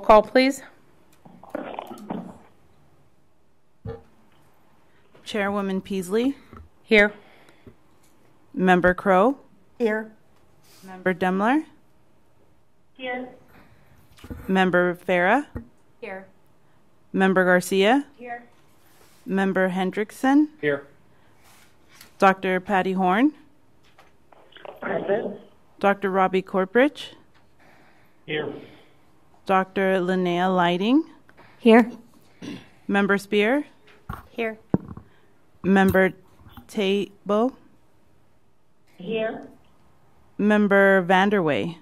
Call, please. Chairwoman Peasley. Here. Member Crow. Here. Member Demler. Here. Member Farah. Here. Member Garcia. Here. Member Hendrickson. Here. Dr. Patty Horn. Present. Dr. Robbie Corpridge. Here. Dr. Linnea Lighting. Here. Member Spear. Here. Member Tabo. Here. Member Vanderway.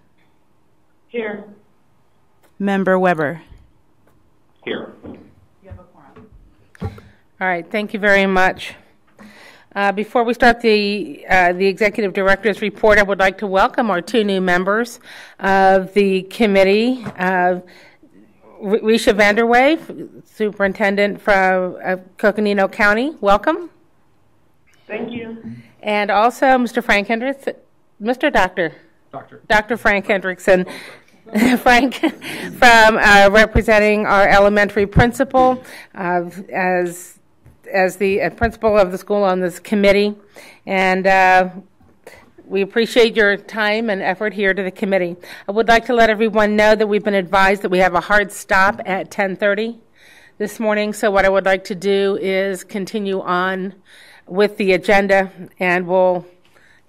Here. Member Weber. Here. All right, thank you very much. Before we start the Executive Director's report, I would like to welcome our two new members of the committee. Risha Vanderway, Superintendent from Coconino County. Welcome. Thank you. And also Mr. Frank Hendrickson, Dr. Frank Hendrickson. Frank, from representing our elementary principal as the principal of the school on this committee, and we appreciate your time and effort here to the committee. I would like to let everyone know that we've been advised that we have a hard stop at 10:30 this morning, so what I would like to do is continue on with the agenda, and we'll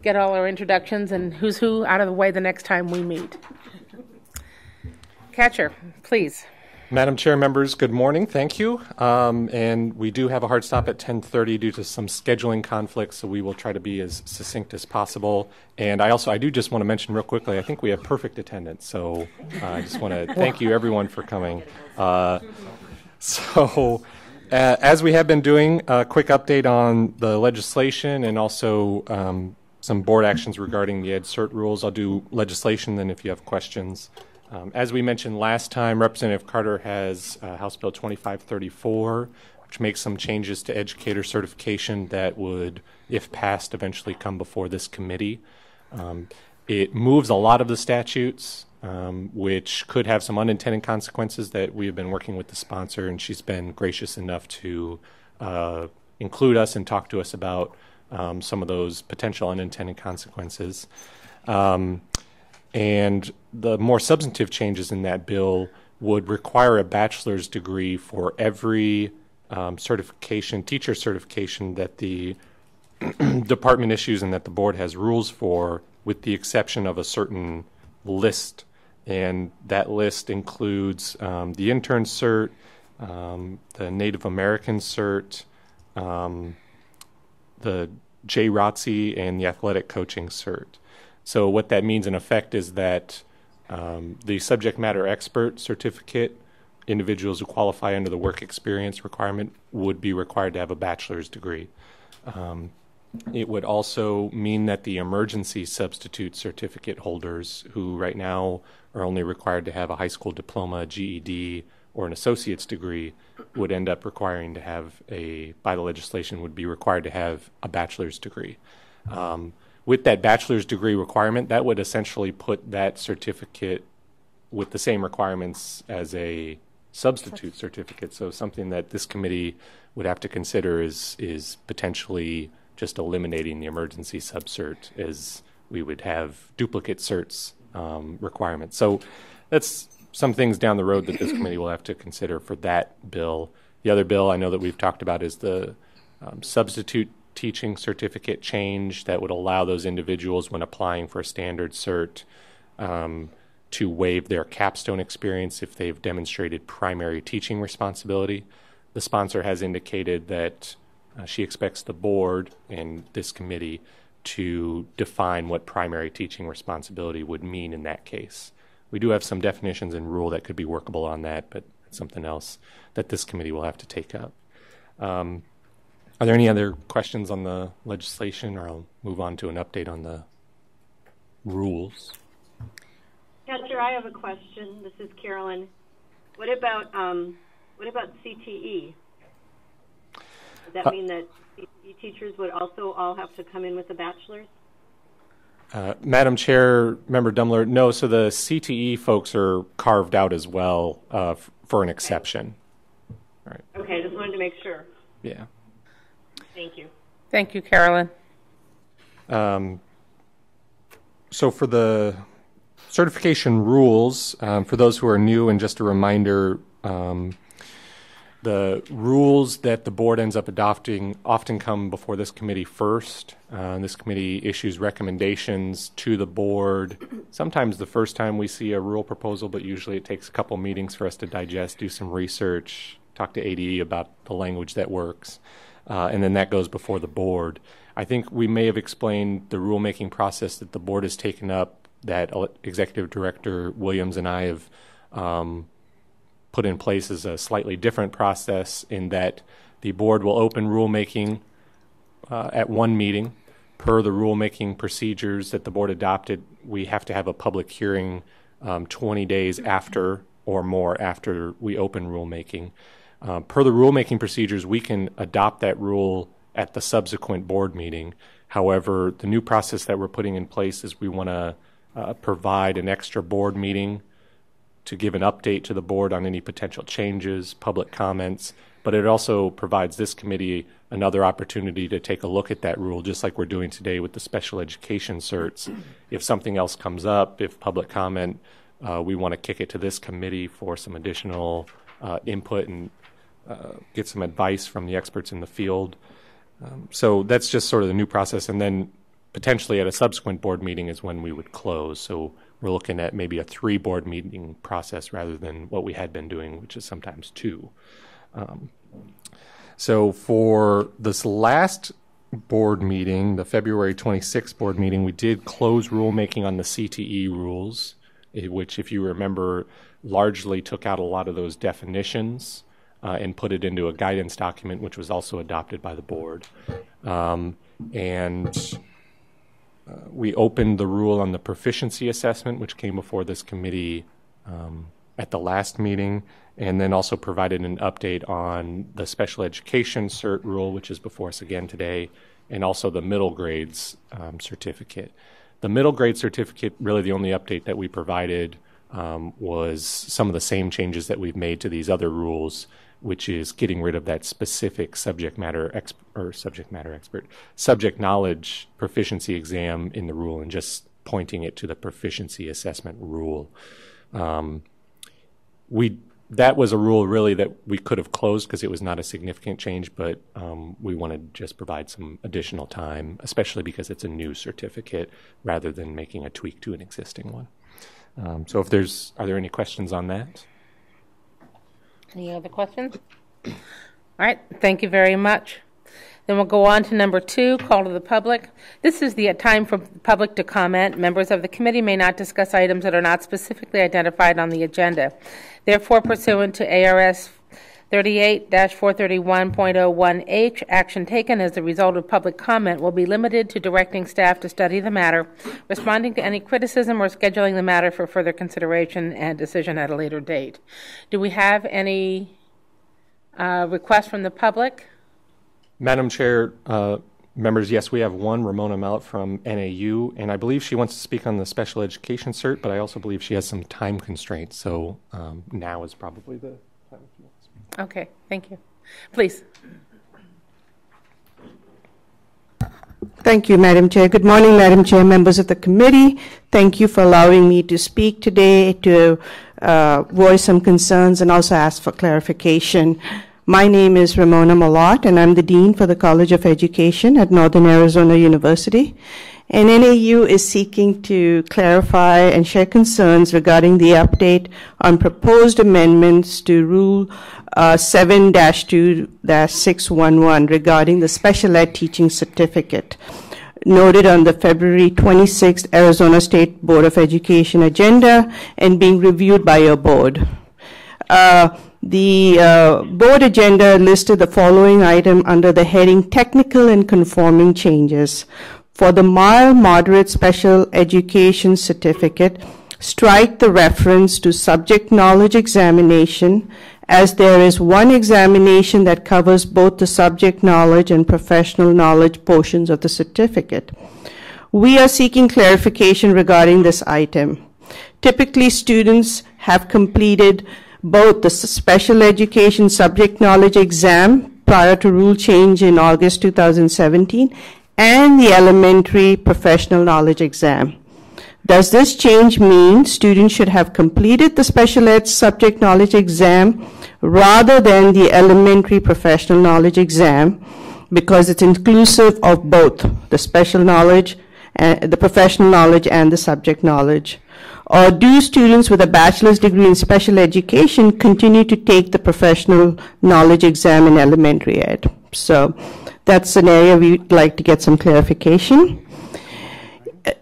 get all our introductions and who's who out of the way the next time we meet. Catcher, please. Madam Chair, members, good morning. Thank you. And we do have a hard stop at 10:30 due to some scheduling conflicts, so we will try to be as succinct as possible. And I do just want to mention real quickly, I think we have perfect attendance, so I just want to thank you everyone for coming. As we have been doing, a quick update on the legislation and also some board actions regarding the EdCert rules. I'll do legislation, then if you have questions. As we mentioned last time, Representative Carter has House Bill 2534, which makes some changes to educator certification that would, if passed, eventually come before this committee. It moves a lot of the statutes, which could have some unintended consequences that we have been working with the sponsor, and she's been gracious enough to include us and talk to us about some of those potential unintended consequences. And the more substantive changes in that bill would require a bachelor's degree for every teacher certification that the department issues and that the board has rules for, with the exception of a certain list. And that list includes the intern cert, the Native American cert, the JROTC, and the athletic coaching cert. So what that means in effect is that the subject matter expert certificate, individuals who qualify under the work experience requirement, would be required to have a bachelor's degree. It would also mean that the emergency substitute certificate holders, who right now are only required to have a high school diploma, a GED, or an associate's degree, would end up requiring to have by the legislation, would be required to have a bachelor's degree. With that bachelor's degree requirement, that would essentially put that certificate with the same requirements as a substitute certificate. So something that this committee would have to consider is potentially just eliminating the emergency subcert, as we would have duplicate certs requirements. So that's some things down the road that this committee will have to consider for that bill. The other bill I know that we've talked about is the substitute teaching certificate change that would allow those individuals, when applying for a standard cert, to waive their Capstone experience if they've demonstrated primary teaching responsibility. The sponsor has indicated that she expects the board and this committee to define what primary teaching responsibility would mean in that case. We do have some definitions in rule that could be workable on that, but it's something else that this committee will have to take up. Are there any other questions on the legislation, or I'll move on to an update on the rules? Catcher, I have a question. This is Carolyn. What about CTE? Does that mean that CTE teachers would also all have to come in with a bachelor's? Madam Chair, Member Dumler, no, so the CTE folks are carved out as well for an exception. All right. Okay, just wanted to make sure. Yeah. Thank you. Thank you, Carolyn. So for the certification rules, for those who are new, and just a reminder, the rules that the board ends up adopting often come before this committee first. This committee issues recommendations to the board. Sometimes the first time we see a rule proposal, but usually it takes a couple meetings for us to digest, do some research, talk to ADE about the language that works, and then that goes before the board. I think we may have explained the rulemaking process that the board has taken up, that Executive Director Williams and I have put in place as a slightly different process, in that the board will open rulemaking at one meeting. Per the rulemaking procedures that the board adopted, we have to have a public hearing 20 days after or more after we open rulemaking. Per the rulemaking procedures, we can adopt that rule at the subsequent board meeting. However, the new process that we're putting in place is we want to provide an extra board meeting to give an update to the board on any potential changes, public comments, but it also provides this committee another opportunity to take a look at that rule, just like we're doing today with the special education certs. If something else comes up, if public comment, we want to kick it to this committee for some additional input and get some advice from the experts in the field. So that's just sort of the new process, and then potentially at a subsequent board meeting is when we would close. So we're looking at maybe a 3 board meeting process rather than what we had been doing, which is sometimes 2. So for this last board meeting, the February 26th board meeting, we did close rulemaking on the CTE rules, which, if you remember, largely took out a lot of those definitions and put it into a guidance document, which was also adopted by the board. We opened the rule on the proficiency assessment, which came before this committee at the last meeting, and then also provided an update on the special education cert rule, which is before us again today, and also the middle grades certificate. The middle grade certificate, really the only update that we provided was some of the same changes that we've made to these other rules, which is getting rid of that specific subject knowledge proficiency exam in the rule and just pointing it to the proficiency assessment rule. That was a rule really that we could have closed because it was not a significant change, but we wanted to just provide some additional time, especially because it's a new certificate rather than making a tweak to an existing one. So are there any questions on that? Any other questions? All right, thank you very much. Then we'll go on to number 2, call to the public. This is the time for the public to comment. Members of the committee may not discuss items that are not specifically identified on the agenda. Therefore, pursuant to ARS 38-431.01H, action taken as a result of public comment will be limited to directing staff to study the matter, responding to any criticism, or scheduling the matter for further consideration and decision at a later date. Do we have any requests from the public? Madam Chair, members, yes, we have one, Ramona Mallet from NAU, and I believe she wants to speak on the special education cert, but I also believe she has some time constraints, so now is probably the time she wants to speak. Okay, thank you. Please. Thank you, Madam Chair. Good morning, Madam Chair, members of the committee. Thank you for allowing me to speak today to voice some concerns and also ask for clarification. My name is Ramona Malott, and I'm the Dean for the College of Education at Northern Arizona University. And NAU is seeking to clarify and share concerns regarding the update on proposed amendments to Rule 7-2-611 regarding the special ed teaching certificate, noted on the February 26th Arizona State Board of Education agenda and being reviewed by your board. The board agenda listed the following item under the heading Technical and Conforming Changes. For the mild moderate special education certificate, strike the reference to subject knowledge examination, as there is one examination that covers both the subject knowledge and professional knowledge portions of the certificate. We are seeking clarification regarding this item. Typically, students have completed both the special education subject knowledge exam prior to rule change in August 2017 and the elementary professional knowledge exam. Does this change mean students should have completed the special ed subject knowledge exam rather than the elementary professional knowledge exam because it's inclusive of both the special knowledge, the professional knowledge, and the subject knowledge? Or do students with a bachelor's degree in special education continue to take the professional knowledge exam in elementary ed? So that's an area we'd like to get some clarification.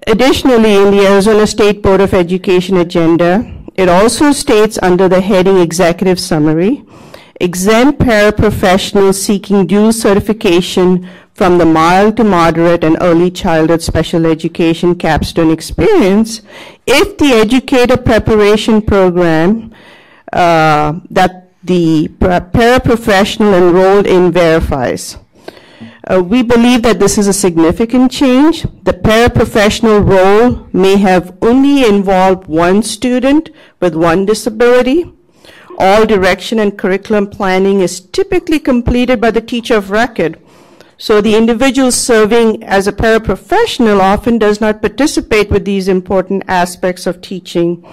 Additionally, in the Arizona State Board of Education agenda, it also states under the heading Executive Summary, exempt paraprofessionals seeking dual certification from the mild to moderate and early childhood special education capstone experience if the educator preparation program that the paraprofessional enrolled in verifies. We believe that this is a significant change. The paraprofessional role may have only involved one student with one disability. All direction and curriculum planning is typically completed by the teacher of record. So the individual serving as a paraprofessional often does not participate with these important aspects of teaching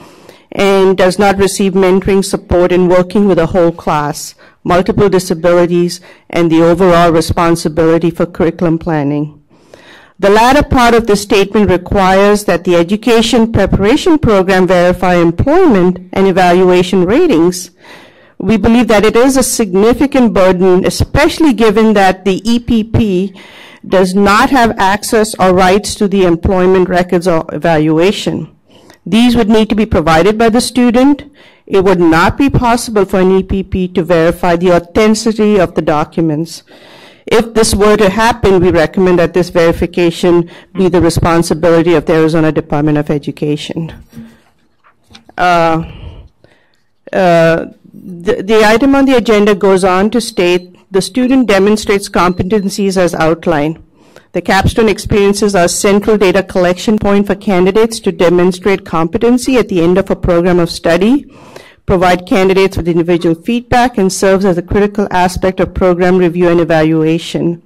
and does not receive mentoring support in working with a whole class, multiple disabilities, and the overall responsibility for curriculum planning. The latter part of the statement requires that the education preparation program verify employment and evaluation ratings. We believe that it is a significant burden, especially given that the EPP does not have access or rights to the employment records or evaluation. These would need to be provided by the student. It would not be possible for an EPP to verify the authenticity of the documents. If this were to happen, we recommend that this verification be the responsibility of the Arizona Department of Education. The item on the agenda goes on to state the student demonstrates competencies as outlined. The capstone experiences are a central data collection point for candidates to demonstrate competency at the end of a program of study, provide candidates with individual feedback, and serves as a critical aspect of program review and evaluation.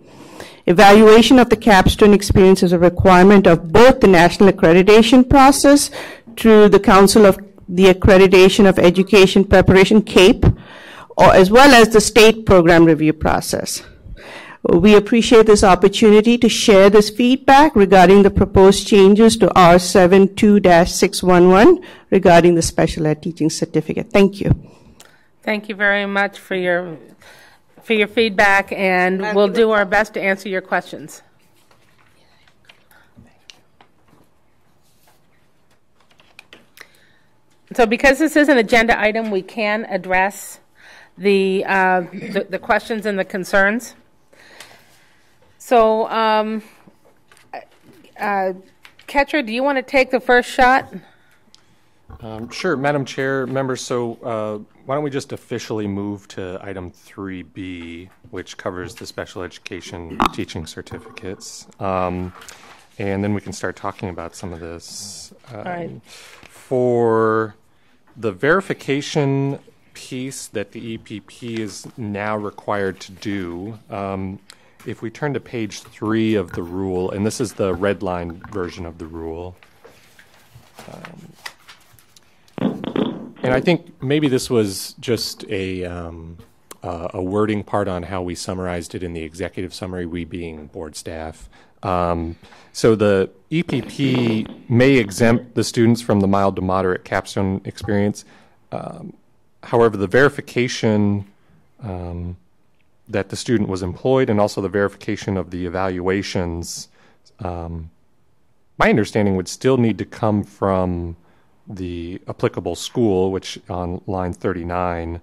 Evaluation of the capstone experience is a requirement of both the national accreditation process through the Council of the Accreditation of Education Preparation, CAPE, or as well as the state program review process. We appreciate this opportunity to share this feedback regarding the proposed changes to R72-611 regarding the special ed teaching certificate. Thank you. Thank you very much for your feedback, and we'll do our best to answer your questions. So because this is an agenda item, we can address the questions and the concerns. So, Ketra, do you want to take the first shot? Sure, Madam Chair, members. So why don't we just officially move to item 3B, which covers the special education teaching certificates, and then we can start talking about some of this. All right. For the verification piece that the EPP is now required to do, if we turn to page 3 of the rule, and this is the red line version of the rule, and I think maybe this was just a wording part on how we summarized it in the executive summary, we being board staff. So the EPP may exempt the students from the mild to moderate capstone experience. However, the verification that the student was employed and also the verification of the evaluations, my understanding would still need to come from the applicable school, which on line 39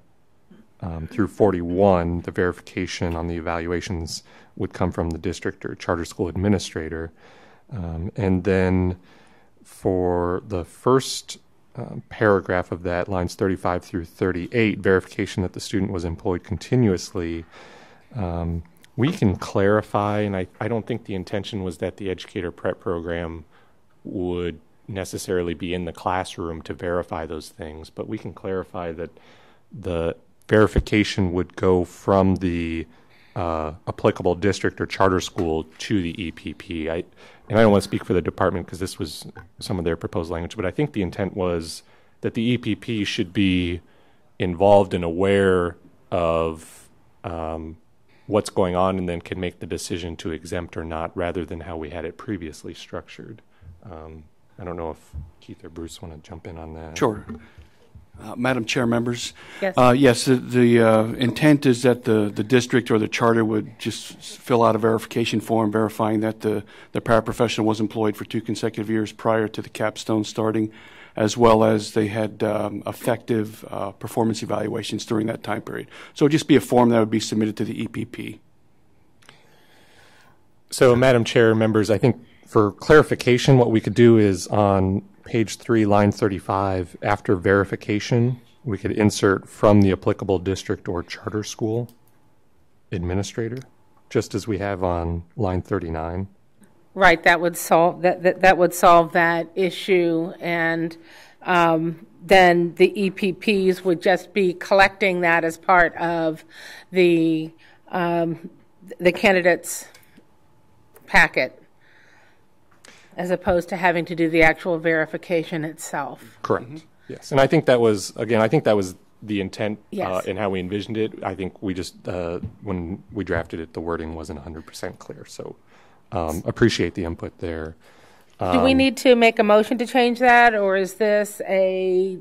through 41, the verification on the evaluations would come from the district or charter school administrator. And then for the first paragraph of that, lines 35 through 38, verification that the student was employed continuously We can clarify, and I don't think the intention was that the educator prep program would necessarily be in the classroom to verify those things, but we can clarify that the verification would go from the applicable district or charter school to the EPP. And I don't want to speak for the department because this was some of their proposed language, but I think the intent was that the EPP should be involved and aware of what's going on and then can make the decision to exempt or not rather than how we had it previously structured. I don't know if Keith or Bruce want to jump in on that. Sure. Madam Chair, members. Yes. Yes, the intent is that the district or the charter would just fill out a verification form verifying that the paraprofessional was employed for 2 consecutive years prior to the capstone starting, as well as they had effective performance evaluations during that time period. So it would just be a form that would be submitted to the EPP. So, Madam Chair, members, I think for clarification, what we could do is on page 3, line 35, after verification, we could insert from the applicable district or charter school administrator, just as we have on line 39. Right, that would solve that would solve that issue, and then the EPPs would just be collecting that as part of the candidate's packet, as opposed to having to do the actual verification itself. Correct. Mm-hmm. Yes, and I think that was the intent Yes. and how we envisioned it. I think we just when we drafted it, the wording wasn't 100% clear. So appreciate the input there. Do we need to make a motion to change that, or is this a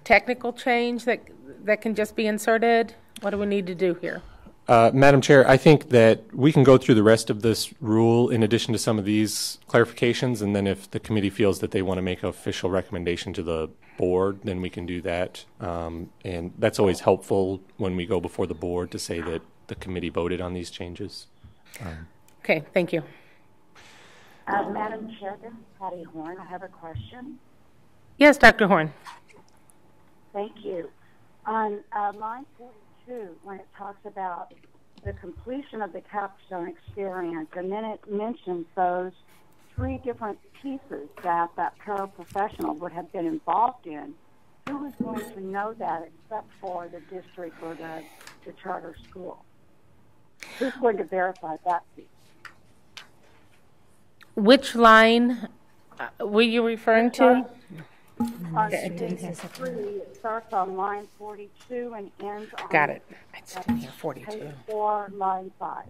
technical change that can just be inserted? What do we need to do here? Madam Chair, I think that we can go through the rest of this rule in addition to some of these clarifications, and then if the committee feels that they want to make an official recommendation to the board, then we can do that. And that's always helpful when we go before the board to say that the committee voted on these changes. Okay, thank you. Madam Chair, this is Patty Horn. I have a question. Yes, Dr. Horn. Thank you. On line 42, when it talks about the completion of the capstone experience, and then it mentions those 3 different pieces that paraprofessional would have been involved in, who is going to know that except for the district or the charter school? Who's going to verify that piece? Which line were you referring to? On page 3, it starts on line 42 and ends on Got it. It's in here, 42. page 4, line 5.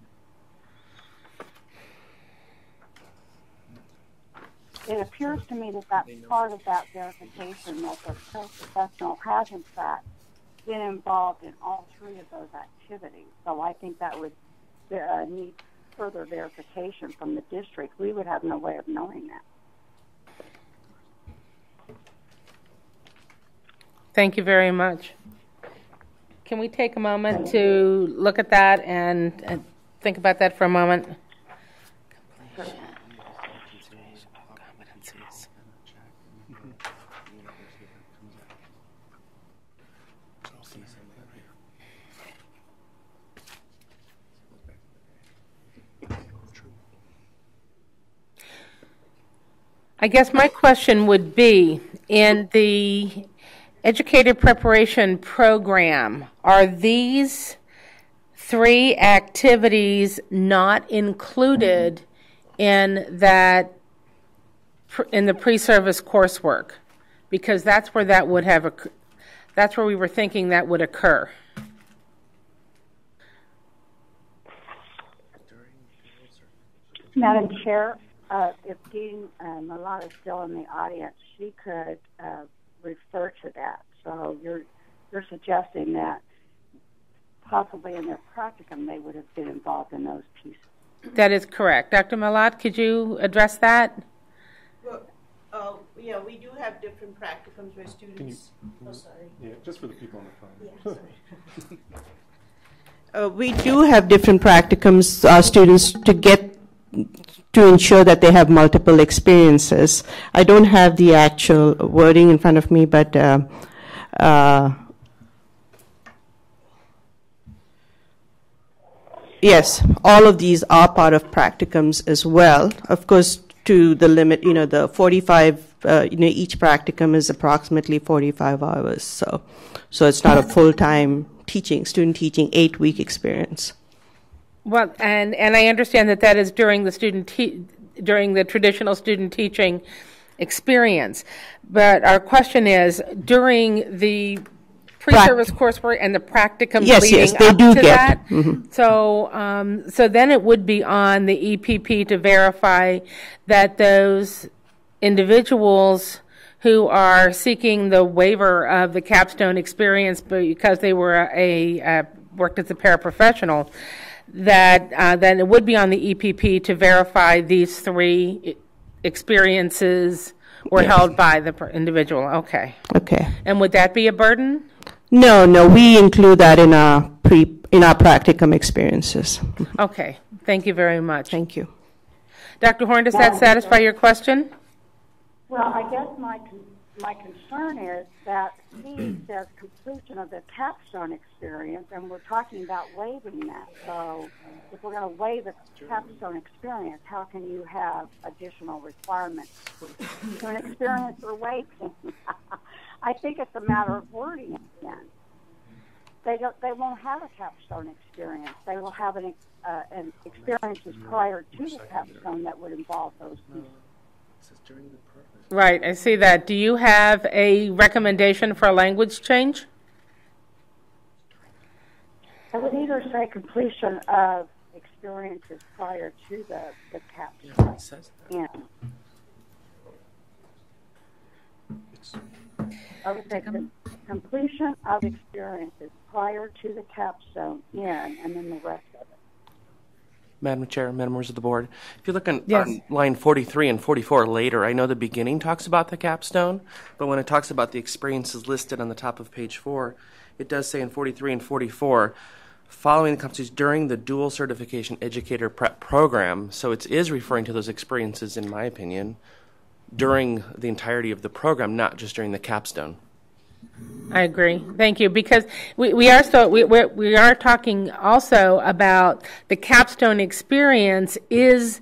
It appears to me that that's part of that verification, that the professional has, in fact, been involved in all 3 of those activities. So I think that would need further verification from the district. We would have no way of knowing that. Thank you very much. Can we take a moment to look at that and think about that for a moment? I guess my question would be, in the educator preparation program, are these 3 activities not included in that in the pre-service coursework? Because that's where that would have that's where we were thinking that would occur. Madam Chair, if Dean Malott is still in the audience, she could refer to that. So you're suggesting that possibly in their practicum they would have been involved in those pieces. That is correct. Dr. Malott, could you address that? Well, yeah, we do have different practicums where students. Sorry. Yeah, just for the people on the phone. Yeah, sorry. We do have different practicums, students to ensure that they have multiple experiences. I don't have the actual wording in front of me, but Yes, all of these are part of practicums as well. Of course, to the limit, the 45, each practicum is approximately 45 hours. So it's not a full-time student teaching 8-week experience. Well, and I understand that is during the during the traditional student teaching experience. But our question is, during the pre-service coursework and the practicum leading they up do to get. that. Mm-hmm. So then it would be on the EPP to verify that those individuals who are seeking the waiver of the Capstone experience because they were worked as a paraprofessional, that then it would be on the EPP to verify these 3 experiences were held by the individual. Okay. Okay. And would that be a burden? No, we include that in our practicum experiences. Okay. Thank you very much. Thank you. Dr. Horn, does that satisfy your question? Well, I guess my concern is that he says completion of the Capstone experience, and we're talking about waiving that. So if we're going to waive the Capstone experience, how can you have additional requirements to an experience we're waiving? I think it's a matter of wording again. They won't have a Capstone experience. They will have an experiences prior to the Capstone that would involve those pieces. Right, I see that. Do you have a recommendation for a language change? I would either say completion of experiences prior to the Capstone. Yeah. I would say completion of experiences prior to the Capstone and then the rest of it. Madam Chair, members of the board, if you look on line 43 and 44 later, I know the beginning talks about the Capstone, but when it talks about the experiences listed on the top of page 4, it does say in 43 and 44, following the competencies during the dual certification educator prep program. So it is referring to those experiences, in my opinion, during the entirety of the program, not just during the Capstone. I agree. Thank you. Because we are talking also about the Capstone experience is,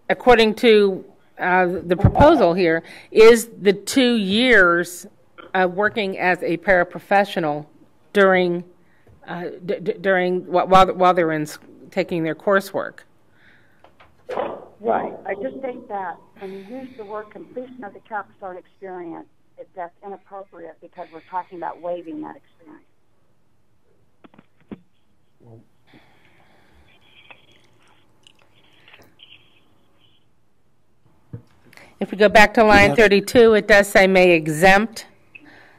according to the proposal here, is the 2 years of working as a paraprofessional during while they're taking their coursework. Right. I just think that when you use the word completion of the Capstone experience, that's inappropriate because we're talking about waiving that experience. If we go back to line 32, it does say may exempt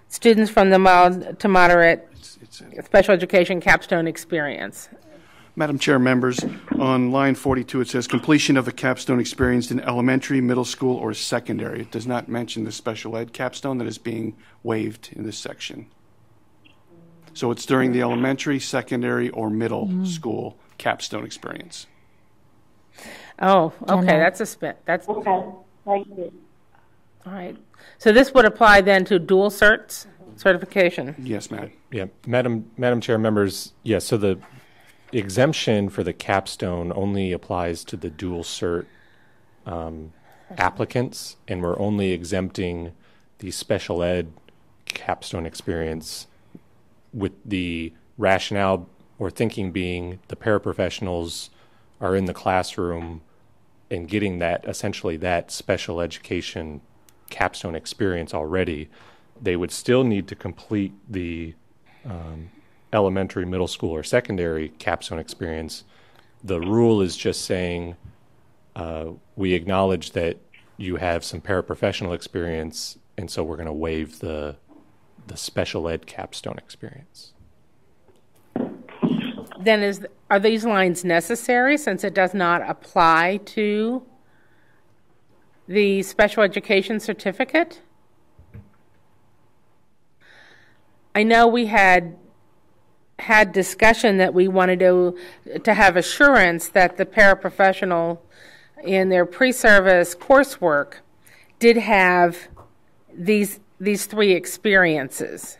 students from the mild to moderate special education Capstone experience. Madam Chair, members, on line 42 it says completion of a Capstone experience in elementary, middle school, or secondary. It does not mention the special ed Capstone that is being waived in this section. So it's during the elementary, secondary, or middle school Capstone experience. Oh, okay, that's a spit. That's okay. Thank you. All right. So this would apply then to dual certification. Yes, ma'am. Yeah, Madam Chair, members. Yes. So the exemption for the Capstone only applies to the dual cert applicants, and we're only exempting the special ed Capstone experience with the rationale or thinking being the paraprofessionals are in the classroom and getting that, essentially that special education Capstone experience already. They would still need to complete the elementary, middle school, or secondary Capstone experience. The rule is just saying we acknowledge that you have some paraprofessional experience, and so we're going to waive the special ed Capstone experience. Then are these lines necessary since it does not apply to the special education certificate? I know we had discussion that we wanted to have assurance that the paraprofessional in their pre-service coursework did have these 3 experiences.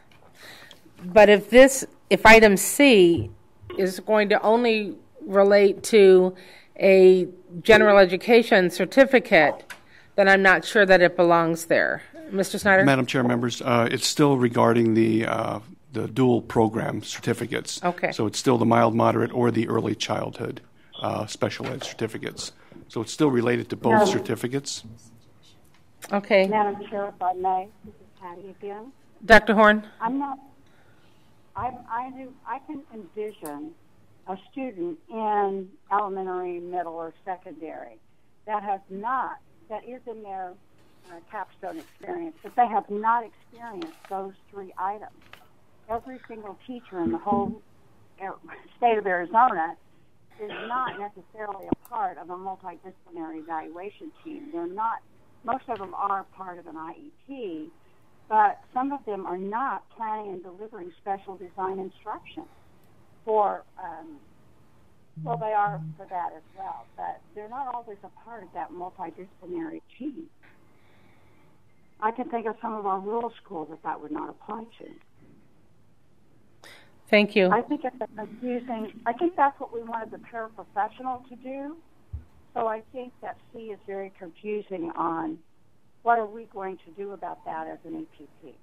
But if item C is going to only relate to a general education certificate, then I'm not sure that it belongs there. Mr. Snyder? Madam Chair, members, it's still regarding the dual program certificates. Okay. So it's still the mild, moderate, or the early childhood special ed certificates. So it's still related to both certificates. Okay. Madam Chair, if I may, this is Patty again. Dr. Horn? I can envision a student in elementary, middle, or secondary that is in their capstone experience, but they have not experienced those three items. Every single teacher in the whole state of Arizona is not necessarily a part of a multidisciplinary evaluation team. They're not. Most of them are part of an IEP, but some of them are not planning and delivering special design instruction for, well, they are for that as well, but they're not always a part of that multidisciplinary team. I can think of some of our rural schools that would not apply to. Thank you. I think it's confusing. I think that's what we wanted the paraprofessional to do. So I think that C is very confusing on what are we going to do about that as an APP.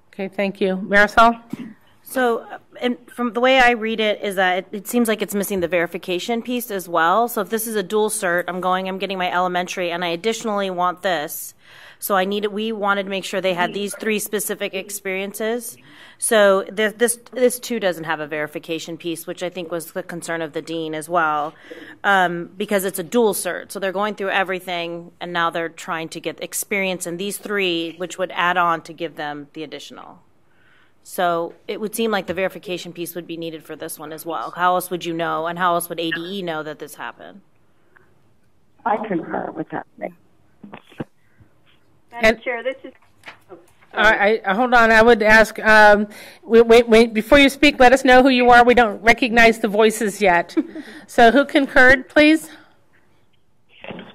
Okay, thank you. Marisol? So, and from the way I read it is that it seems like it's missing the verification piece as well. So if this is a dual cert, I'm getting my elementary, and I additionally want this. So we wanted to make sure they had these three specific experiences. So this too doesn't have a verification piece, which I think was the concern of the dean as well, because it's a dual cert. So they're going through everything, and now they're trying to get experience in these three, which would add on to give them the additional. So it would seem like the verification piece would be needed for this one as well. How else would you know, and how else would ADE know that this happened? I concur with that. Madam Chair, this is... Hold on. I would ask, wait, before you speak, let us know who you are. We don't recognize the voices yet. So who concurred, please?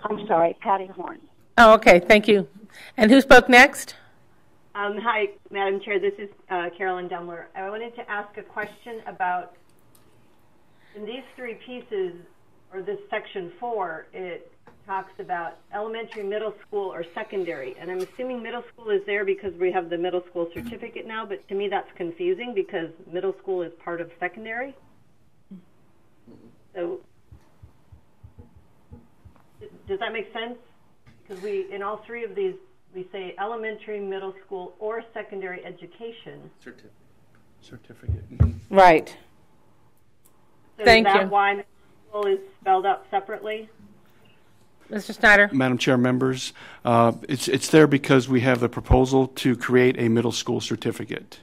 I'm sorry, Patty Horn. Oh, okay. Thank you. And who spoke next? Hi, Madam Chair. This is Carolyn Demler. I wanted to ask a question about, in these three pieces, or this section 4, it talks about elementary, middle school, or secondary. And I'm assuming middle school is there because we have the middle school certificate now, but to me that's confusing because middle school is part of secondary. So does that make sense? Because in all three of these, we say elementary, middle school, or secondary education. Certificate. Right. So Thank is that you. why middle school is spelled out separately? Mr. Snyder? Madam Chair, members, it's there because we have the proposal to create a middle school certificate.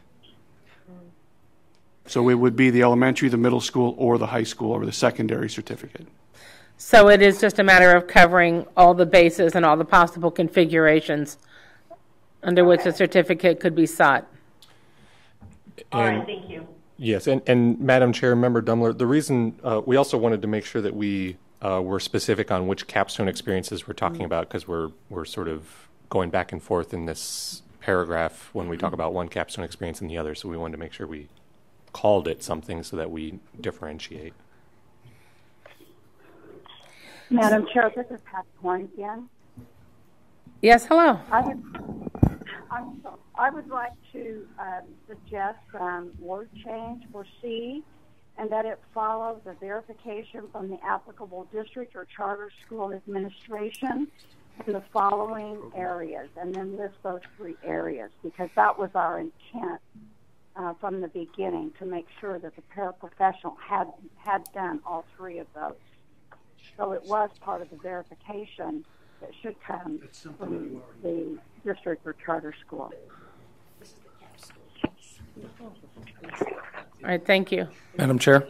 So it would be the elementary, the middle school, or the high school, or the secondary certificate. So it is just a matter of covering all the bases and all the possible configurations under which a certificate could be sought. All right, thank you. Yes, and Madam Chair, Member Dumler, the reason we also wanted to make sure that we were specific on which capstone experiences we're talking about, because we're sort of going back and forth in this paragraph when we talk about one capstone experience and the other, so we wanted to make sure we called it something so that we differentiate. Madam Chair, this is Pat Horn again. Yes, hello. I would like to suggest word change for C, and that it follows a verification from the applicable district or charter school administration in the following areas, and then list those three areas, because that was our intent from the beginning, to make sure that the paraprofessional had done all three of those. So it was part of the verification that should come from the district or charter school. All right, thank you. Madam Chair?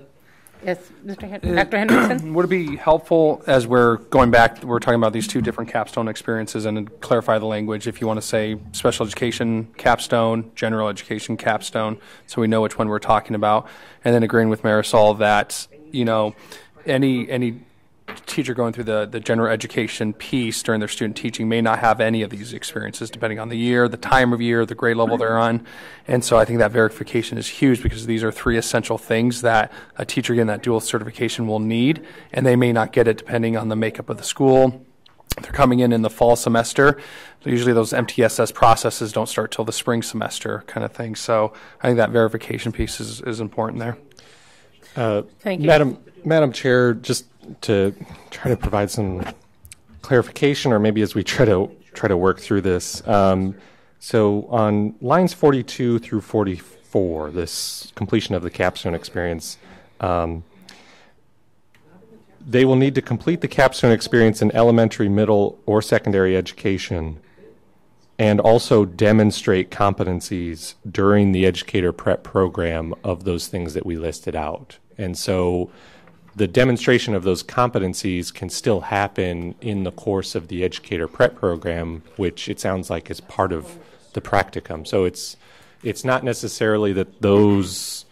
Yes, Dr. Henderson? Would it be helpful, as we're going back, we're talking about these two different capstone experiences, and to clarify the language, if you want to say special education capstone, general education capstone, so we know which one we're talking about, and then agreeing with Marisol that, any teacher going through the general education piece during their student teaching may not have any of these experiences, depending on the year, the time of year, the grade level they're on. And so I think that verification is huge, because these are 3 essential things that a teacher getting that dual certification will need, and they may not get it depending on the makeup of the school. If they're coming in the fall semester, usually those MTSS processes don't start till the spring semester kind of thing. So I think that verification piece is important there. Thank you. Madam Chair, just to try to provide some clarification, or maybe as we try to work through this. So on lines 42 through 44, this completion of the capstone experience, they will need to complete the capstone experience in elementary, middle, or secondary education, and also demonstrate competencies during the educator prep program of those things that we listed out. And so the demonstration of those competencies can still happen in the course of the educator prep program, which it sounds like is part of the practicum. So it's not necessarily that those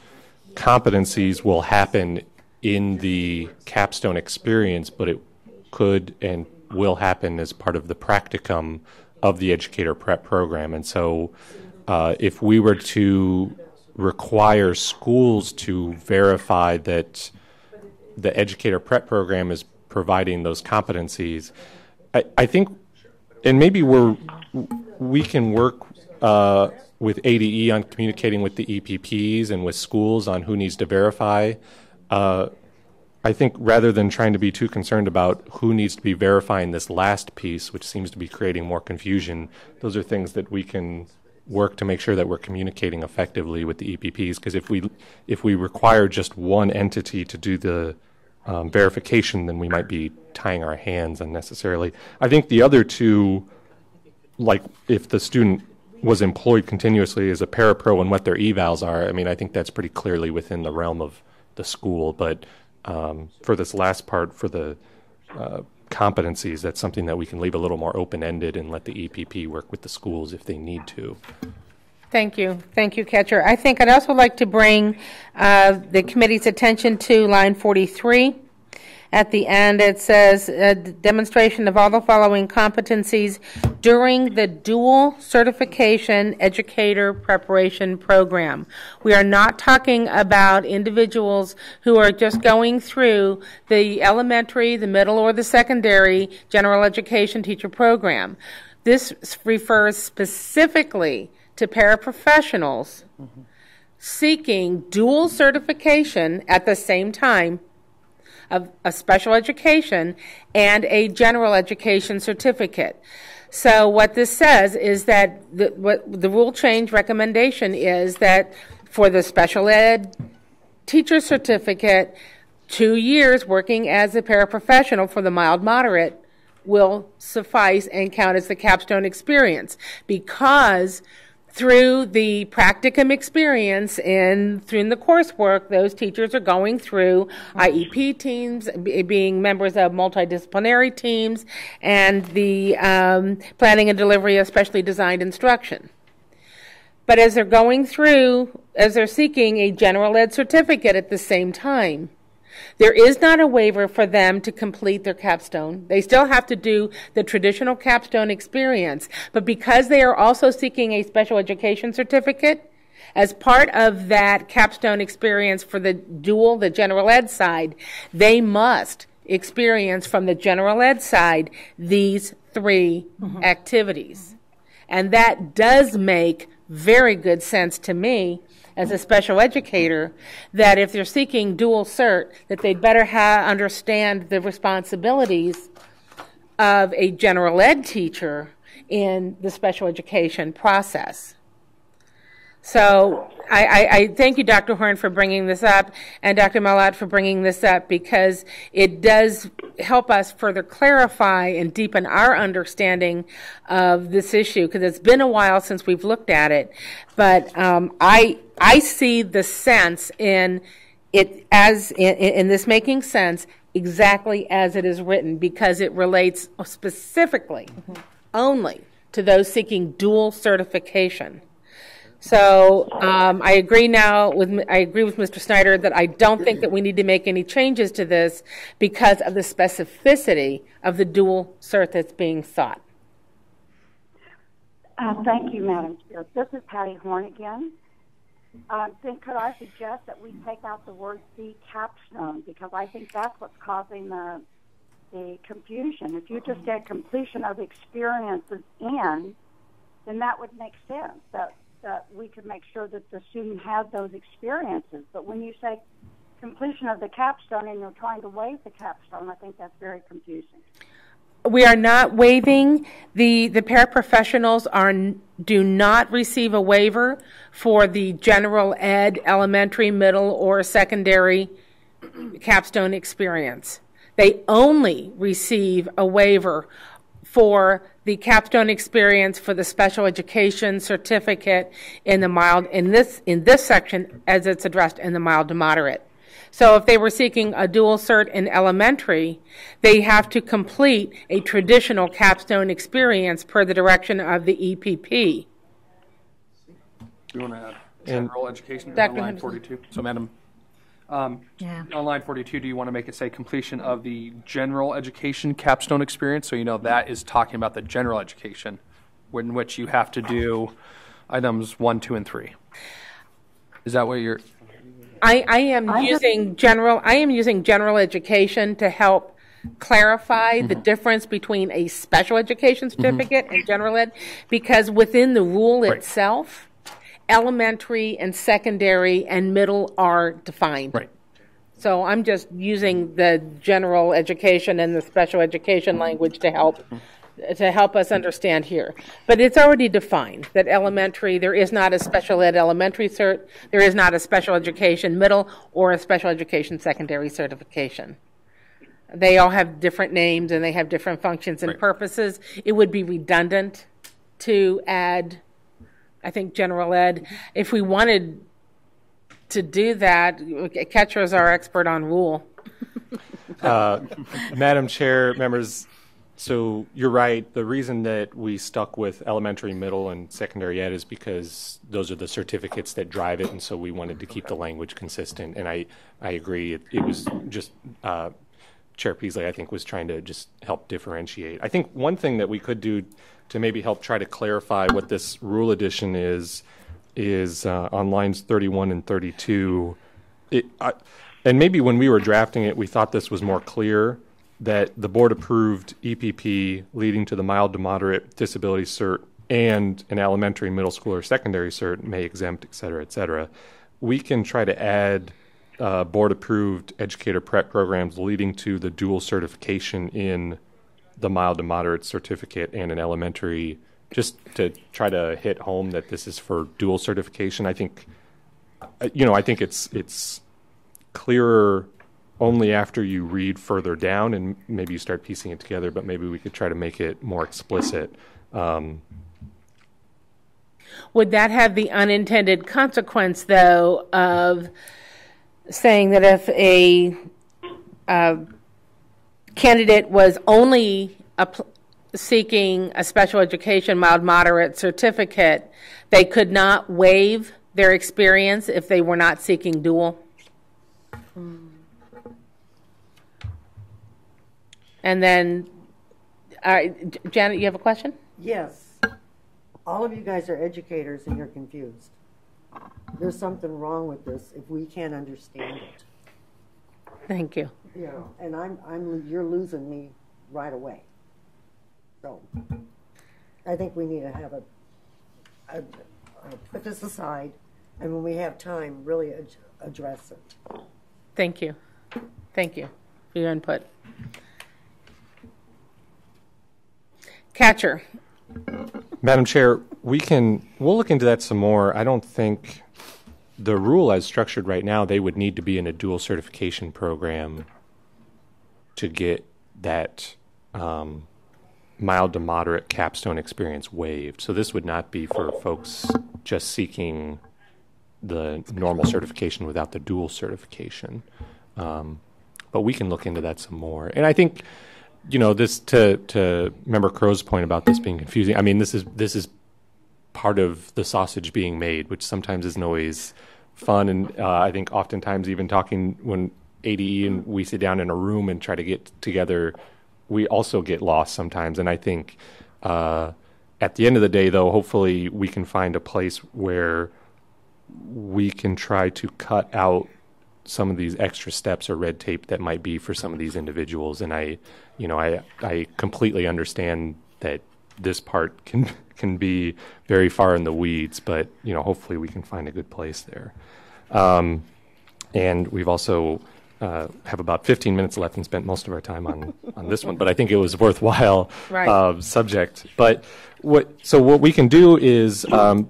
competencies will happen in the capstone experience, but it could and will happen as part of the practicum of the educator prep program. And so if we were to require schools to verify that the educator prep program is providing those competencies, I think, and maybe we can work with ADE on communicating with the EPPs and with schools on who needs to verify. I think rather than trying to be too concerned about who needs to be verifying this last piece, which seems to be creating more confusion, those are things that we can work to make sure that we're communicating effectively with the EPPs. Because if we require just one entity to do the verification, then we might be tying our hands unnecessarily. I think the other two, like if the student was employed continuously as a parapro and what their evals are, I mean, I think that's pretty clearly within the realm of the school. But for this last part, for the competencies, that's something that we can leave a little more open-ended and let the EPP work with the schools if they need to. Thank you. Thank you, Catcher. I think I'd also like to bring the committee's attention to line 43. At the end, it says, demonstration of all the following competencies during the dual certification educator preparation program. We are not talking about individuals who are just going through the elementary, the middle, or the secondary general education teacher program. This refers specifically to paraprofessionals seeking dual certification at the same time of a special education and a general education certificate. So what this says is that what the rule change recommendation is that for the special ed teacher certificate, 2 years working as a paraprofessional for the mild moderate will suffice and count as the capstone experience, because through the practicum experience and through the coursework, those teachers are going through IEP teams, being members of multidisciplinary teams, and the planning and delivery of specially designed instruction. But as they're going through, as they're seeking a general ed certificate at the same time, there is not a waiver for them to complete their capstone. They still have to do the traditional capstone experience, but because they are also seeking a special education certificate, as part of that capstone experience for the dual, the general ed side, they must experience from the general ed side these 3 activities. And that does make very good sense to me as a special educator, that if they're seeking dual cert, that they'd better understand the responsibilities of a general ed teacher in the special education process. So I thank you, Dr. Horn, for bringing this up, and Dr. Malat for bringing this up, because it does help us further clarify and deepen our understanding of this issue, because it's been a while since we've looked at it. But I see the sense in it as in this making sense exactly as it is written, because it relates specifically only to those seeking dual certification. So I agree with Mr. Snyder that I don't think that we need to make any changes to this because of the specificity of the dual cert that's being sought. Thank you, Madam Chair. This is Patty Horn again. Then could I suggest that we take out the word "the capstone" because I think that's what's causing the confusion. If you just said completion of experiences in, then that would make sense. That we could make sure that the student had those experiences. But when you say completion of the capstone and you're trying to waive the capstone, I think that's very confusing. We are not waiving. The paraprofessionals do not receive a waiver for the general ed, elementary, middle, or secondary capstone experience. They only receive a waiver for the capstone experience for the special education certificate in this section as it's addressed in the mild to moderate. So if they were seeking a dual cert in elementary, they have to complete a traditional capstone experience per the direction of the EPP. You want to add general education Dr. on line Henderson. 42? So, Madam, on line 42, do you want to make it say completion of the general education capstone experience? So you know that is talking about the general education in which you have to do items 1, 2, and 3. Is that what you're... I am using general education to help clarify the difference between a special education certificate and general ed, because within the rule itself, elementary and secondary and middle are defined. Right. So I'm just using the general education and the special education language to help us understand here. But it's already defined that elementary, there is not a special ed elementary cert, there is not a special education middle or a special education secondary certification. They all have different names and they have different functions and purposes. It would be redundant to add, I think, general ed. If we wanted to do that, Ketcher is our expert on rule. Madam Chair, members, so you're right. The reason that we stuck with elementary, middle, and secondary ed is because those are the certificates that drive it, and so we wanted to keep the language consistent. And I agree. It was just Chair Peasley, I think, was trying to just help differentiate. I think one thing that we could do to maybe help try to clarify what this rule addition is on lines 31 and 32. And maybe when we were drafting it, we thought this was more clear, that the board approved EPP leading to the mild to moderate disability cert and an elementary, middle school, or secondary cert may exempt, et cetera, et cetera. We can try to add board approved educator prep programs leading to the dual certification in the mild to moderate certificate and an elementary, just to try to hit home that this is for dual certification. I think, I think it's clearer only after you read further down and maybe you start piecing it together, but maybe we could try to make it more explicit. Would that have the unintended consequence, though, of saying that if a candidate was only seeking a special education mild moderate certificate, they could not waive their experience if they were not seeking dual? And then, Janet, you have a question? Yes. All of you guys are educators and you're confused. There's something wrong with this if we can't understand it. Thank you. Yeah, and you're losing me right away. So, I think we need to have put this aside, and when we have time, really address it. Thank you. Thank you for your input. Catcher. Madam Chair, we'll look into that some more. I don't think the rule as structured right now, they would need to be in a dual certification program to get that mild to moderate capstone experience waived. So this would not be for folks just seeking the normal certification without the dual certification. But we can look into that some more. And I think, this to Member Crow's point about this being confusing. I mean, this is part of the sausage being made, which sometimes isn't always fun. And I think oftentimes even talking when ADE and we sit down in a room and try to get together, we also get lost sometimes. And I think at the end of the day, though, hopefully we can find a place where we can try to cut out some of these extra steps or red tape that might be for some of these individuals. And I completely understand that this part can be very far in the weeds, but hopefully we can find a good place there. And we've also have about 15 minutes left and spent most of our time on this one, but I think it was worthwhile subject. But what we can do is,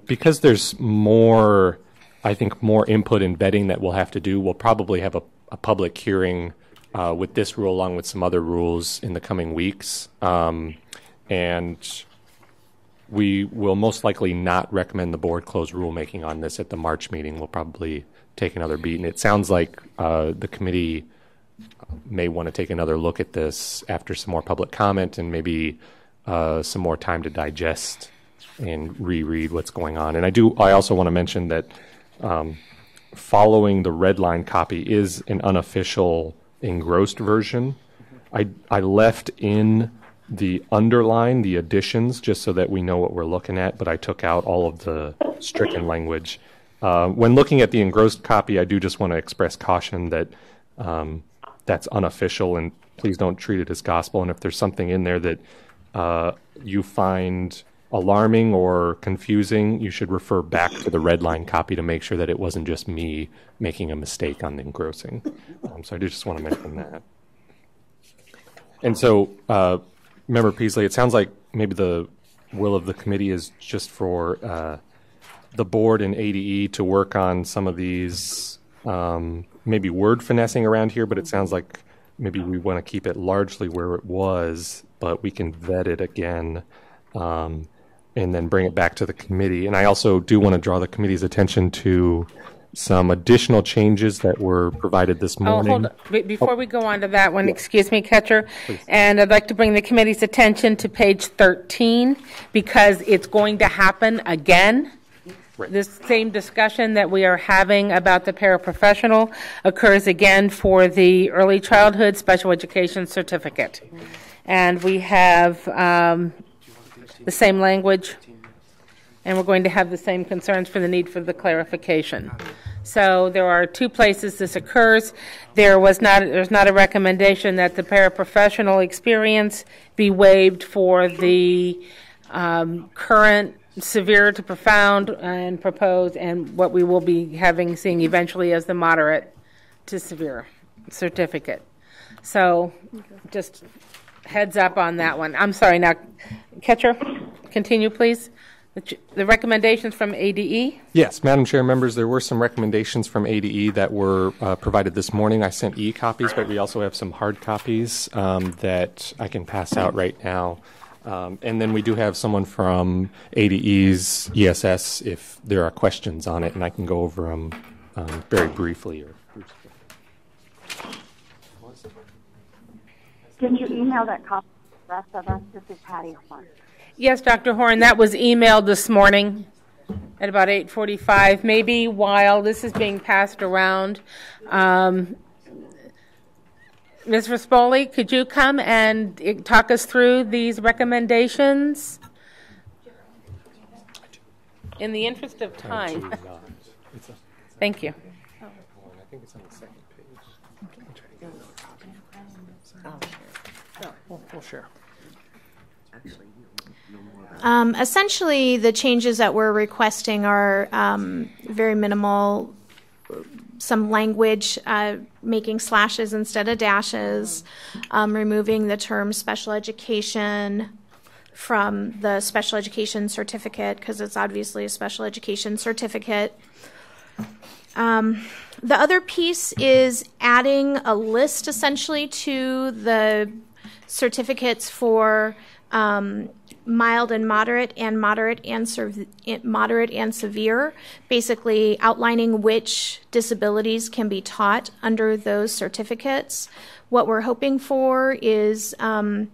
because there's more input and vetting that we'll have to do, we'll probably have a public hearing with this rule along with some other rules in the coming weeks. And we will most likely not recommend the board close rulemaking on this at the March meeting. We'll probably take another beat. And it sounds like the committee may want to take another look at this after some more public comment and maybe some more time to digest and reread what's going on. And I also want to mention that following the red line copy is an unofficial engrossed version. I left in the underline, the additions, just so that we know what we're looking at, but I took out all of the stricken language. When looking at the engrossed copy, I do just want to express caution that that's unofficial, and please don't treat it as gospel. And if there's something in there that you find alarming or confusing, you should refer back to the red line copy to make sure that it wasn't just me making a mistake on the engrossing. So I just want to mention that. And so, Member Peasley, it sounds like maybe the will of the committee is just for the board and ADE to work on some of these maybe word finessing around here, but it sounds like maybe we want to keep it largely where it was, but we can vet it again and then bring it back to the committee. And I also do want to draw the committee's attention to some additional changes that were provided this morning. Hold on. Before we go on to that one, excuse me, Catcher, and I'd like to bring the committee's attention to page 13 because it's going to happen again. Right. This same discussion that we are having about the paraprofessional occurs again for the early childhood special education certificate. And we have the same language, and we're going to have the same concerns for the need for the clarification. So there are two places this occurs. There's not a recommendation that the paraprofessional experience be waived for the current severe to profound and proposed, and what we will be seeing eventually as the moderate to severe certificate. So just heads up on that one. I'm sorry, now, Catcher, continue, please. The recommendations from ADE? Yes, Madam Chair, members, there were some recommendations from ADE that were provided this morning. I sent e-copies, but we also have some hard copies that I can pass out right now. And then we do have someone from ADE's ESS if there are questions on it, and I can go over them very briefly. Did you email that copy to the rest of us? This is Patty Horn. Yes, Dr. Horn, that was emailed this morning at about 8:45. Maybe while this is being passed around, Ms. Rispoli, could you come and talk us through these recommendations? In the interest of time. Thank you. I think it's on the second page. We'll share. Essentially, the changes that we're requesting are very minimal. Some language, making slashes instead of dashes, removing the term special education from the special education certificate because it's obviously a special education certificate. The other piece is adding a list essentially to the certificates for mild and moderate and severe, basically outlining which disabilities can be taught under those certificates. What we're hoping for is the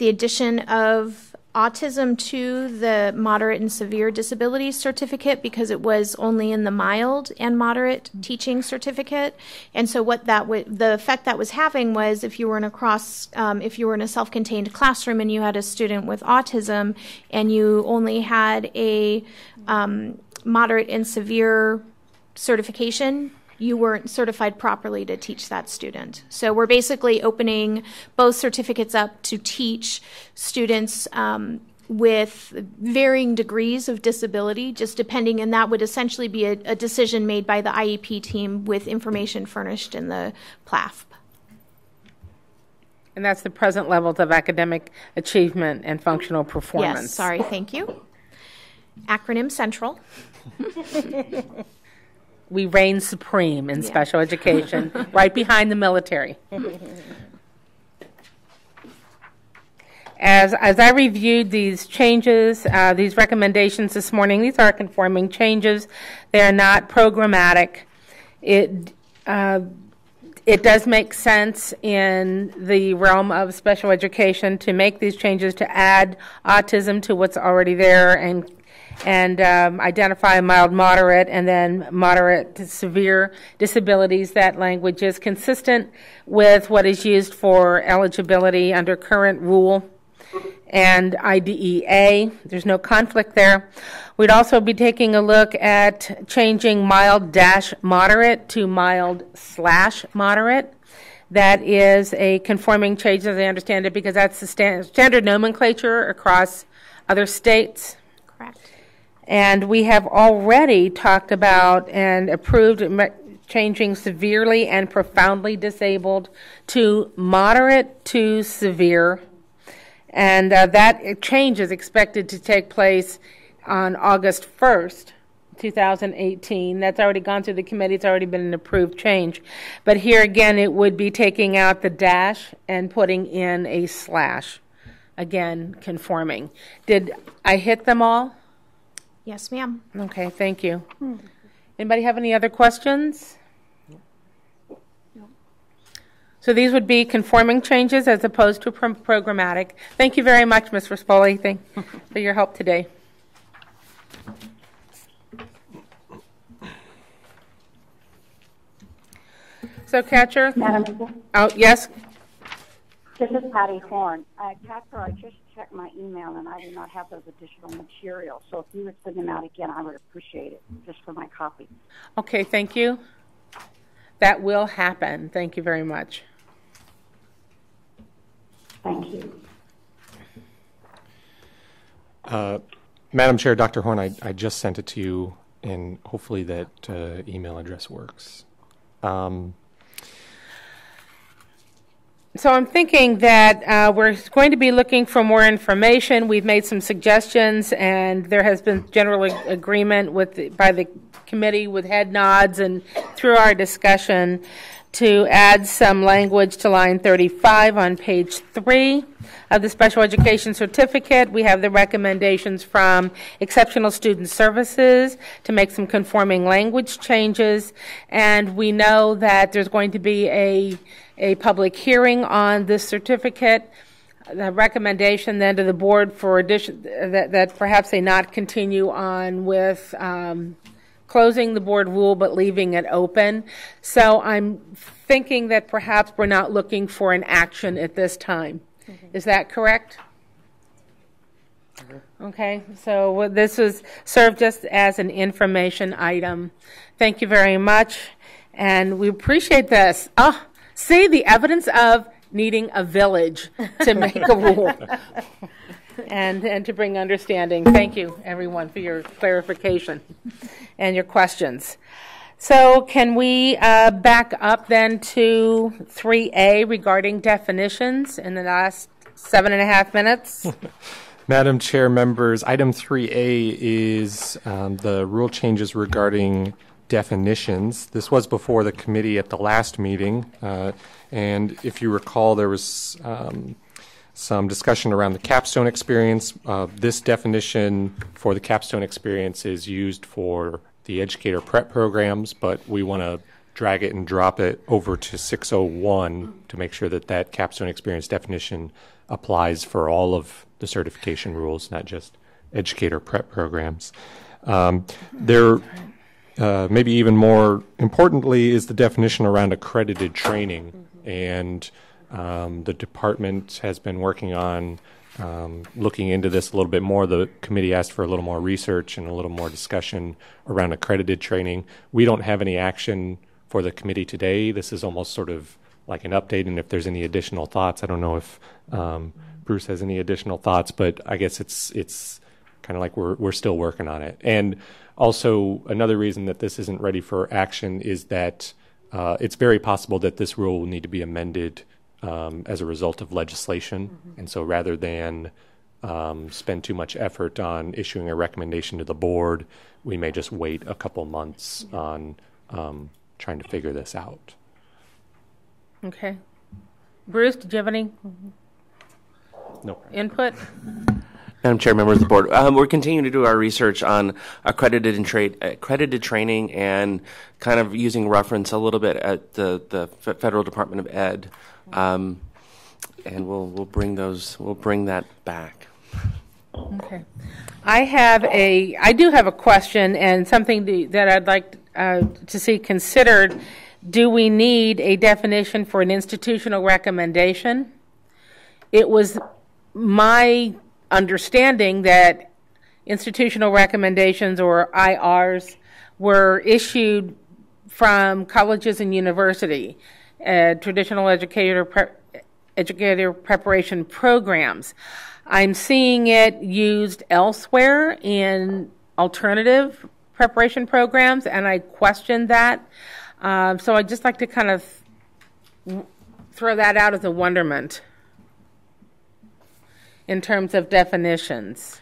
addition of autism to the moderate and severe disability certificate because it was only in the mild and moderate teaching certificate. And so what the effect that was having was if you were in a self-contained classroom and you had a student with autism and you only had a moderate and severe certification, you weren't certified properly to teach that student. So we're basically opening both certificates up to teach students with varying degrees of disability, just depending, and that would essentially be a decision made by the IEP team with information furnished in the PLAFP. And that's the present levels of academic achievement and functional performance. Yes, sorry, thank you. Acronym Central. We reign supreme in special education, right behind the military. As I reviewed these changes, these recommendations this morning, these are conforming changes. They are not programmatic. It does make sense in the realm of special education to make these changes to add autism to what's already there and identify mild, moderate, and then moderate to severe disabilities. That language is consistent with what is used for eligibility under current rule and IDEA. There's no conflict there. We'd also be taking a look at changing mild-moderate to mild/moderate. That is a conforming change, as I understand it, because that's the standard nomenclature across other states. Correct. And we have already talked about and approved changing severely and profoundly disabled to moderate to severe. And that change is expected to take place on August 1st, 2018. That's already gone through the committee. It's already been an approved change. But here again, it would be taking out the dash and putting in a slash. Again, conforming. Did I hit them all? Yes, ma'am. Okay, thank you. Anybody have any other questions? No. So these would be conforming changes as opposed to programmatic. Thank you very much, Ms. Rispoli, for your help today. So, Catcher? Madam. Oh, yes? This is Patty Horn. Catcher, I just checked my email and I do not have those additional materials. So if you would send them out again, I would appreciate it, just for my copy. Okay, thank you. That will happen. Thank you very much. Thank you. Madam Chair, Dr. Horn, I just sent it to you, and hopefully that email address works. So I'm thinking that we're going to be looking for more information. We've made some suggestions, and there has been general agreement by the committee with head nods and through our discussion to add some language to line 35 on page 3 of the special education certificate. We have the recommendations from Exceptional Student Services to make some conforming language changes, and we know that there's going to be a public hearing on this certificate. The recommendation then to the board for addition that perhaps they not continue on with closing the board rule but leaving it open. So I'm thinking that perhaps we're not looking for an action at this time. Mm-hmm. Is that correct? Mm-hmm. Okay, so this was served just as an information item. Thank you very much, and we appreciate this. See the evidence of needing a village to make a rule and to bring understanding. Thank you, everyone, for your clarification and your questions. So can we back up then to 3A regarding definitions in the last 7.5 minutes? Madam Chair, members, item 3A is the rule changes regarding definitions. This was before the committee at the last meeting, and if you recall, there was some discussion around the Capstone experience. This definition for the Capstone experience is used for the educator prep programs, but we want to drag it and drop it over to 601 to make sure that that Capstone experience definition applies for all of the certification rules, not just educator prep programs. There, maybe even more importantly, is the definition around accredited training. And the department has been working on looking into this a little bit more. The committee asked for a little more research and a little more discussion around accredited training. We don't have any action for the committee today. This is almost sort of like an update, and if there's any additional thoughts, I don't know if Bruce has any additional thoughts, but I guess it's kind of like we're still working on it. And also, another reason that this isn't ready for action is that it's very possible that this rule will need to be amended as a result of legislation. Mm-hmm. And so rather than spend too much effort on issuing a recommendation to the board, we may just wait a couple months on trying to figure this out. Okay. Bruce, did you have any input? Madam Chair, members of the board, we're continuing to do our research on accredited training and kind of using reference a little bit at the Federal Department of Ed, and we'll bring that back. Okay, I do have a question and something that I'd like to see considered. Do we need a definition for an institutional recommendation? It was my understanding that institutional recommendations, or IRs, were issued from colleges and university, traditional educator preparation programs. I'm seeing it used elsewhere in alternative preparation programs, and I question that. So I'd just like to kind of throw that out as a wonderment in terms of definitions.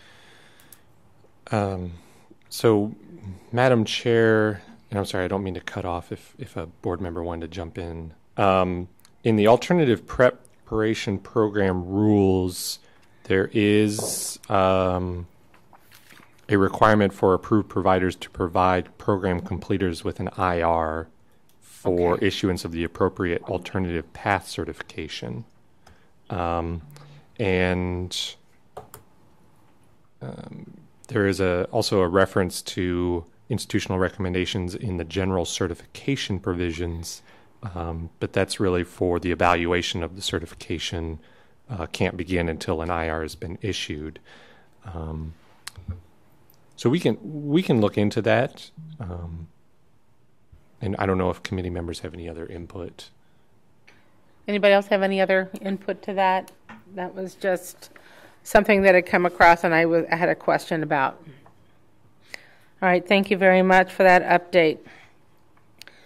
So, Madam Chair, and I'm sorry, I don't mean to cut off if a board member wanted to jump in. In the alternative preparation program rules, there is a requirement for approved providers to provide program completers with an IR for issuance of the appropriate alternative path certification. And there is also a reference to institutional recommendations in the general certification provisions, but that's really for the evaluation of the certification. Can't begin until an IR has been issued. So we can look into that, and I don't know if committee members have any other input. Anybody else have any other input to that? That was just something that had come across and I had a question about. All right, thank you very much for that update.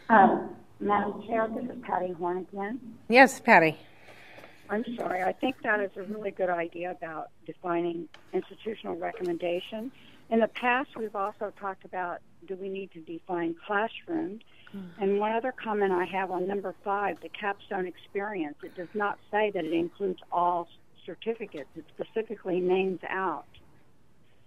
Madam Chair, this is Patty Horn again. Yes, Patty. I'm sorry. I think that is a really good idea about defining institutional recommendations. In the past, we've also talked about, do we need to define classrooms? And one other comment I have on number 5, the Capstone experience, it does not say that it includes all certificates. It specifically names out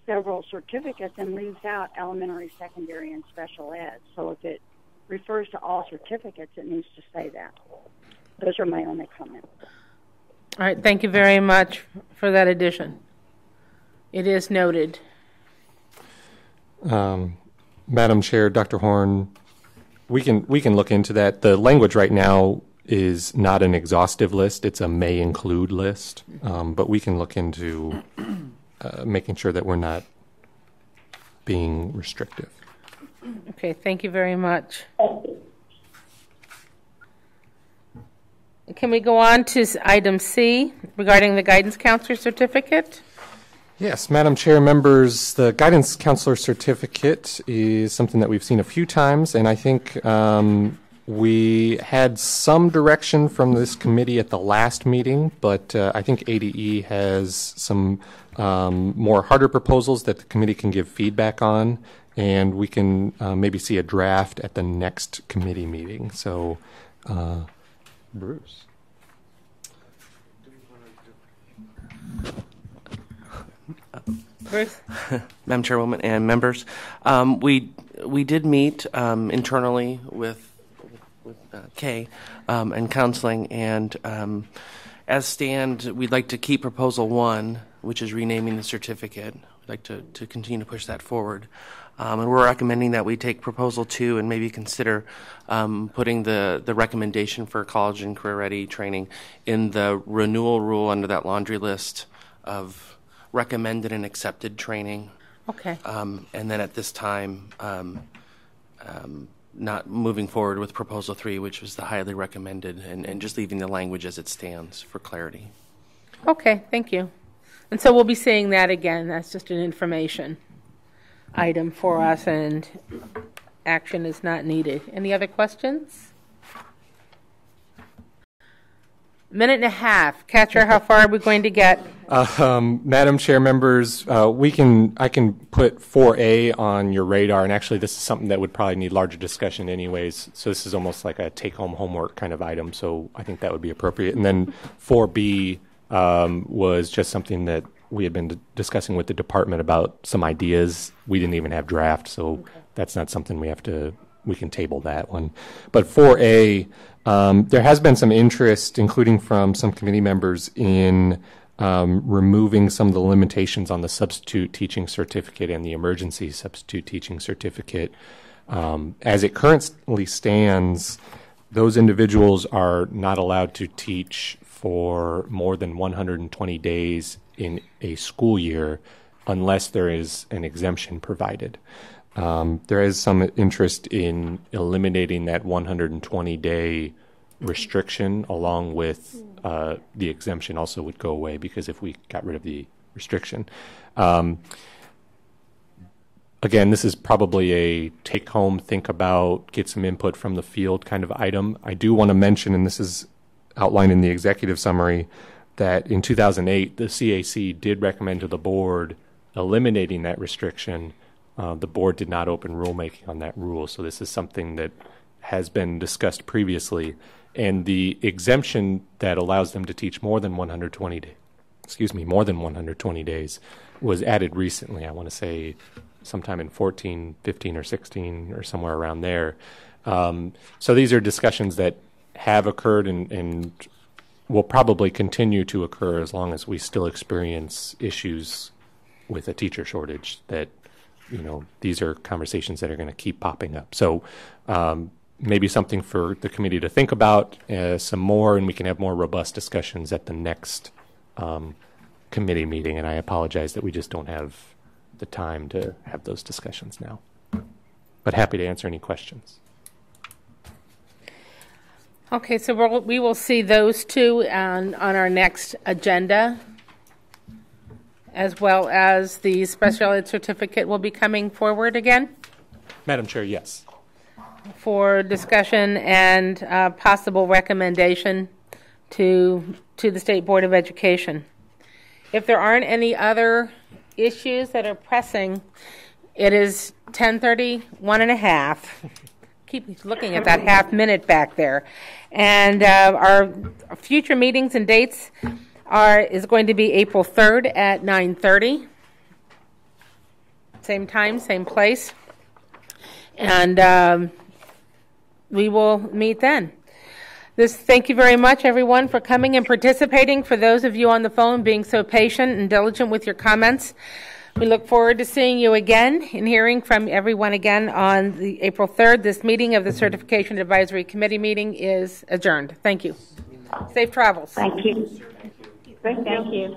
several certificates and leaves out elementary, secondary, and special ed. So if it refers to all certificates, it needs to say that. Those are my only comments. All right, thank you very much for that addition. It is noted. Madam Chair, Dr. Horn, we can look into that. The language right now is not an exhaustive list. It's a may include list, but we can look into making sure that we're not being restrictive. Okay, thank you very much. Can we go on to item C regarding the guidance counselor certificate? Yes, Madam Chair, members, the guidance counselor certificate is something that we've seen a few times, and I think we had some direction from this committee at the last meeting, but I think ADE has some more harder proposals that the committee can give feedback on, and we can maybe see a draft at the next committee meeting. So, Bruce. Bruce? Madam Chairwoman and members, we did meet internally with Kay and counseling, and as stand, we'd like to keep Proposal 1, which is renaming the certificate. We'd like to continue to push that forward. And we're recommending that we take Proposal 2 and maybe consider putting the recommendation for college and career-ready training in the renewal rule under that laundry list of recommended and accepted training. Okay. And then at this time, not moving forward with Proposal 3, which was the highly recommended, and just leaving the language as it stands for clarity. Okay, thank you. And so we'll be seeing that again. That's just an information item for us, and action is not needed. Any other questions? Minute and a half. Catcher, how far are we going to get? Madam Chair, members, I can put 4A on your radar, and actually this is something that would probably need larger discussion anyways, so this is almost like a take-home homework kind of item, so I think that would be appropriate. And then 4B was just something that we had been discussing with the department about some ideas. We didn't even have draft, so that's not something we can table that one. But 4A, there has been some interest, including from some committee members, in removing some of the limitations on the substitute teaching certificate and the emergency substitute teaching certificate. As it currently stands, those individuals are not allowed to teach for more than 120 days in a school year unless there is an exemption provided. There is some interest in eliminating that 120-day restriction, along with the exemption also would go away, because if we got rid of the restriction. Again, this is probably a take-home, think about, get some input from the field kind of item. I do want to mention, and this is outlined in the executive summary, that in 2008, the CAC did recommend to the board eliminating that restriction. The board did not open rulemaking on that rule, so this is something that has been discussed previously. And the exemption that allows them to teach more than 120 days was added recently. I want to say sometime in 14, 15, or 16, or somewhere around there. So these are discussions that have occurred and will probably continue to occur as long as we still experience issues with a teacher shortage. That, these are conversations that are going to keep popping up. So maybe something for the committee to think about some more, and we can have more robust discussions at the next committee meeting. And I apologize that we just don't have the time to have those discussions now. But happy to answer any questions. Okay, so we will see those two on our next agenda, as well as the special ed certificate will be coming forward again. Madam Chair, yes. For discussion and possible recommendation to the State Board of Education. If there aren't any other issues that are pressing, it is 10:30, 1:30. Keep looking at that half minute back there. And our future meetings and dates is going to be April 3rd at 9:30. Same time, same place. And we will meet then. Thank you very much, everyone, for coming and participating. For those of you on the phone, being so patient and diligent with your comments. We look forward to seeing you again and hearing from everyone again on the April 3rd. This meeting of the Certification Advisory Committee meeting is adjourned. Thank you. Safe travels. Thank you. Thank you.